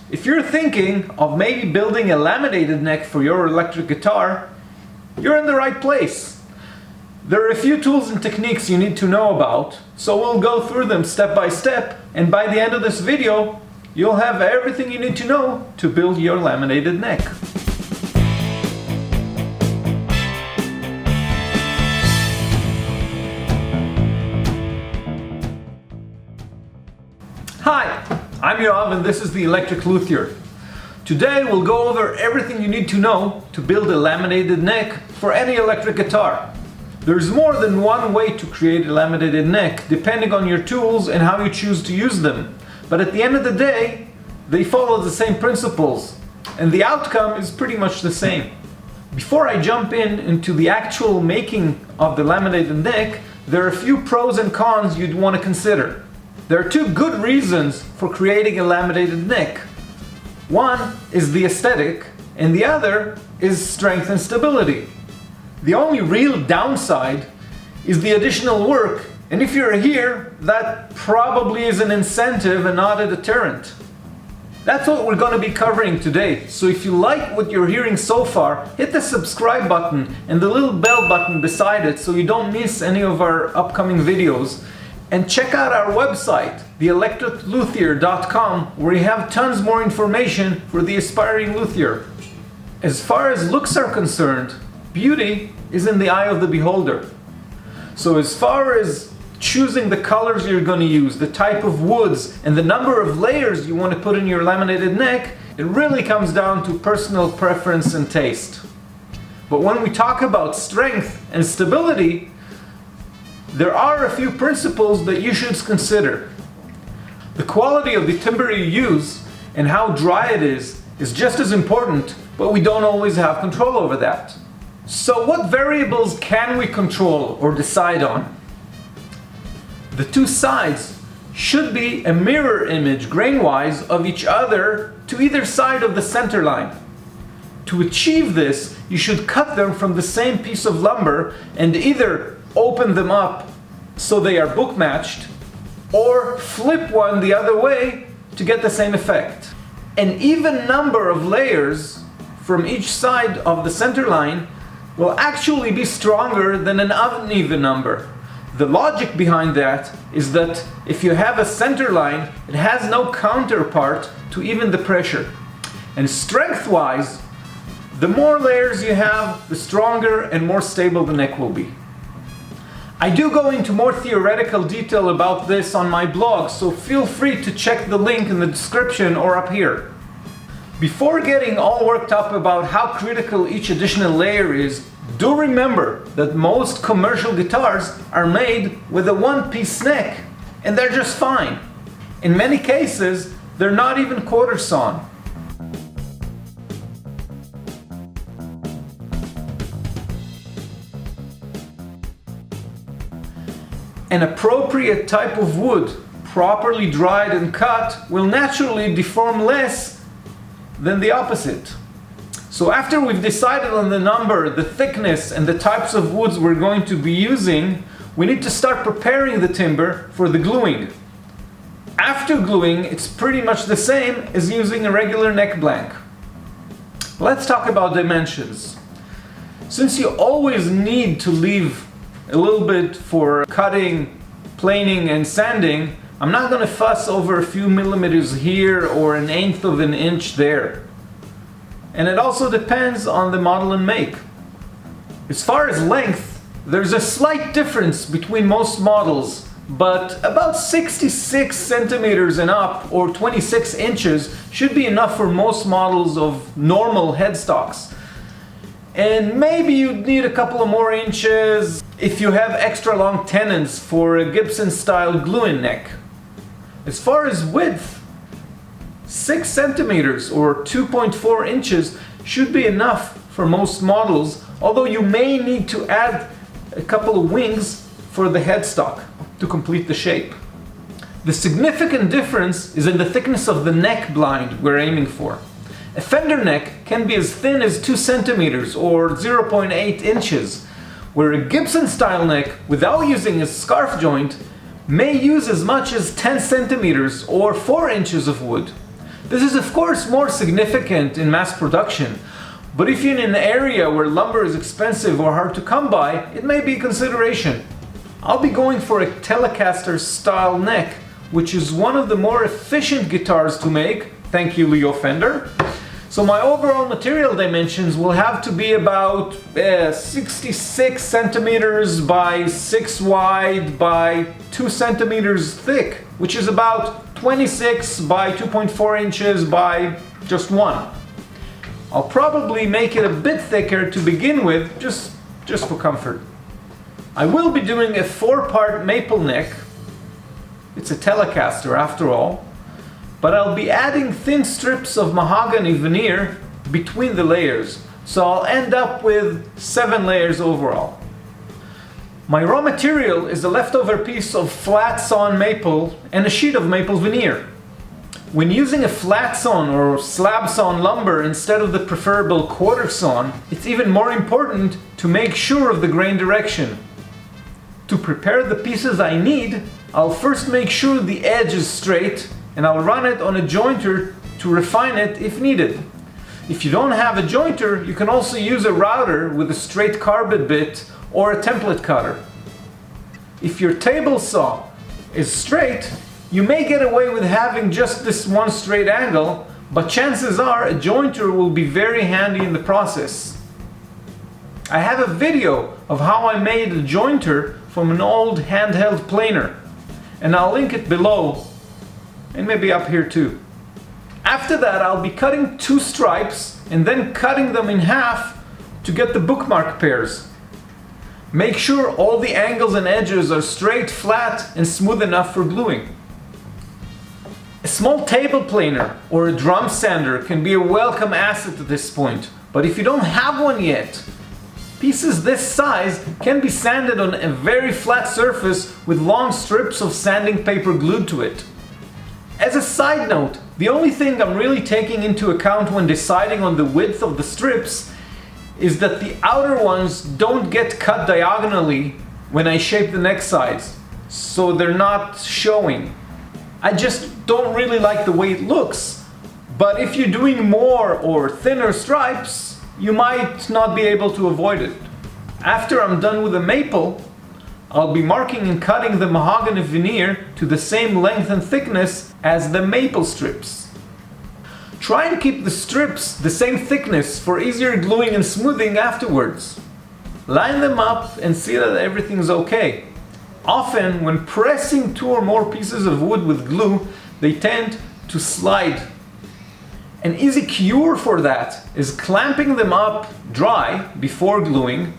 If you're thinking of maybe building a laminated neck for your electric guitar, you're in the right place. There are a few tools and techniques you need to know about, so we'll go through them step by step, and by the end of this video, you'll have everything you need to know to build your laminated neck. Hi, I'm Yoav and this is the Electric Luthier. Today we'll go over everything you need to know to build a laminated neck for any electric guitar. There's more than one way to create a laminated neck depending on your tools and how you choose to use them. But at the end of the day, they follow the same principles and the outcome is pretty much the same. Before I jump into the actual making of the laminated neck, there are a few pros and cons you'd want to consider. There are two good reasons for creating a laminated neck. One is the aesthetic, and the other is strength and stability. The only real downside is the additional work, and if you're here, that probably is an incentive and not a deterrent. That's what we're going to be covering today, so if you like what you're hearing so far, hit the subscribe button and the little bell button beside it so you don't miss any of our upcoming videos. And check out our website, theelectricluthier.com, where you have tons more information for the aspiring luthier. As far as looks are concerned, beauty is in the eye of the beholder. So as far as choosing the colors you're going to use, the type of woods, and the number of layers you want to put in your laminated neck, it really comes down to personal preference and taste. But when we talk about strength and stability, there are a few principles that you should consider. The quality of the timber you use and how dry it is just as important, but we don't always have control over that. So what variables can we control or decide on? The two sides should be a mirror image grain-wise of each other to either side of the center line. To achieve this, you should cut them from the same piece of lumber and either open them up so they are book matched, or flip one the other way to get the same effect. An even number of layers from each side of the center line will actually be stronger than an uneven number. The logic behind that is that if you have a center line, it has no counterpart to even the pressure. And strength-wise, the more layers you have, the stronger and more stable the neck will be. I do go into more theoretical detail about this on my blog, so feel free to check the link in the description or up here. Before getting all worked up about how critical each additional layer is, do remember that most commercial guitars are made with a one-piece neck, and they're just fine. In many cases, they're not even quarter sawn. An appropriate type of wood, properly dried and cut, will naturally deform less than the opposite. So after we've decided on the number, the thickness, and the types of woods we're going to be using, we need to start preparing the timber for the gluing. After gluing, it's pretty much the same as using a regular neck blank. Let's talk about dimensions. Since you always need to leave a little bit for cutting, planing, and sanding, I'm not going to fuss over a few millimeters here or an eighth of an inch there. And it also depends on the model and make. As far as length, there's a slight difference between most models, but about 66 centimeters and up, or 26 inches, should be enough for most models of normal headstocks. And maybe you'd need a couple of more inches if you have extra long tenons for a Gibson style glue-in neck. As far as width, 6 centimeters or 2.4 inches should be enough for most models, although you may need to add a couple of wings for the headstock to complete the shape. The significant difference is in the thickness of the neck blind we're aiming for. A fender neck can be as thin as 2 centimeters or 0.8 inches, where a Gibson style neck, without using a scarf joint, may use as much as 10 centimeters or 4 inches of wood. This is of course more significant in mass production, but if you're in an area where lumber is expensive or hard to come by, it may be a consideration. I'll be going for a Telecaster style neck, which is one of the more efficient guitars to make, thank you Leo Fender. So my overall material dimensions will have to be about 66 centimeters by 6 wide by 2 centimeters thick, which is about 26 by 2.4 inches by just 1. I'll probably make it a bit thicker to begin with, just for comfort. I will be doing a 4-part maple neck. It's a Telecaster after all. But I'll be adding thin strips of mahogany veneer between the layers, so I'll end up with 7 layers overall. My raw material is a leftover piece of flat sawn maple and a sheet of maple veneer. When using a flat sawn or slab sawn lumber instead of the preferable quarter sawn, it's even more important to make sure of the grain direction. To prepare the pieces I need, I'll first make sure the edge is straight, and I'll run it on a jointer to refine it if needed. If you don't have a jointer, you can also use a router with a straight carbide bit or a template cutter. If your table saw is straight, you may get away with having just this one straight angle, but chances are a jointer will be very handy in the process. I have a video of how I made a jointer from an old handheld planer, and I'll link it below, and maybe up here too. After that, I'll be cutting 2 stripes and then cutting them in half to get the bookmark pairs. Make sure all the angles and edges are straight, flat, and smooth enough for gluing. A small table planer or a drum sander can be a welcome asset at this point, but if you don't have one yet, pieces this size can be sanded on a very flat surface with long strips of sanding paper glued to it. As a side note, the only thing I'm really taking into account when deciding on the width of the strips is that the outer ones don't get cut diagonally when I shape the neck sides, so they're not showing. I just don't really like the way it looks, but if you're doing more or thinner stripes, you might not be able to avoid it. After I'm done with the maple, I'll be marking and cutting the mahogany veneer to the same length and thickness as the maple strips. Try and keep the strips the same thickness for easier gluing and smoothing afterwards. Line them up and see that everything's okay. Often, when pressing 2 or more pieces of wood with glue, they tend to slide. An easy cure for that is clamping them up dry before gluing,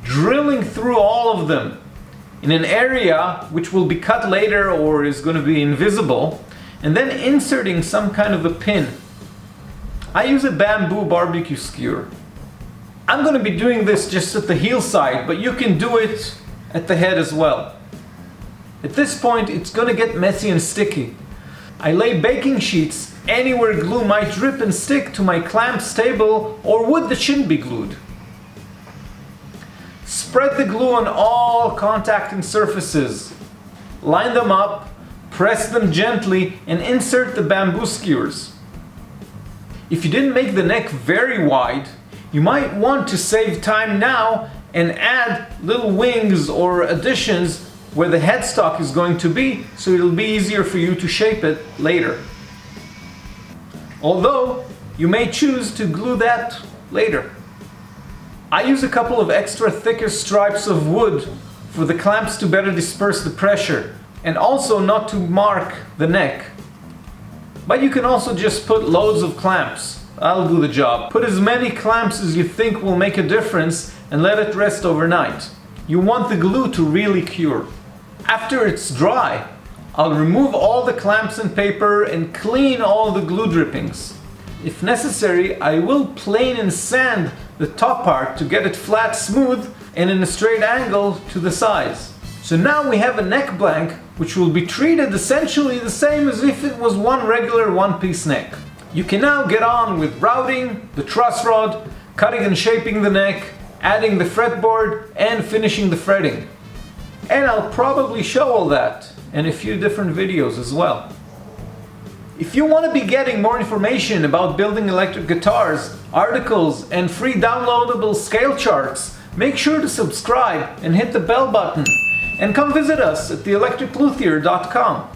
drilling through all of them in an area which will be cut later or is going to be invisible, and then inserting some kind of a pin. I use a bamboo barbecue skewer. I'm going to be doing this just at the heel side, but you can do it at the head as well. At this point, it's going to get messy and sticky. I lay baking sheets anywhere glue might drip and stick to my clamps, table, or wood that shouldn't be glued. Spread the glue on all contacting surfaces. Line them up, press them gently, and insert the bamboo skewers. If you didn't make the neck very wide, you might want to save time now and add little wings or additions where the headstock is going to be, so it'll be easier for you to shape it later. Although, you may choose to glue that later. I use a couple of extra thicker stripes of wood for the clamps to better disperse the pressure and also not to mark the neck. But you can also just put loads of clamps. I'll do the job. Put as many clamps as you think will make a difference and let it rest overnight. You want the glue to really cure. After it's dry, I'll remove all the clamps and paper and clean all the glue drippings. If necessary, I will plane and sand the top part to get it flat, smooth, and in a straight angle to the sides. So now we have a neck blank which will be treated essentially the same as if it was one regular one-piece neck. You can now get on with routing the truss rod, cutting and shaping the neck, adding the fretboard, and finishing the fretting. And I'll probably show all that in a few different videos as well. If you want to be getting more information about building electric guitars, articles, and free downloadable scale charts, make sure to subscribe and hit the bell button. And come visit us at theelectricluthier.com.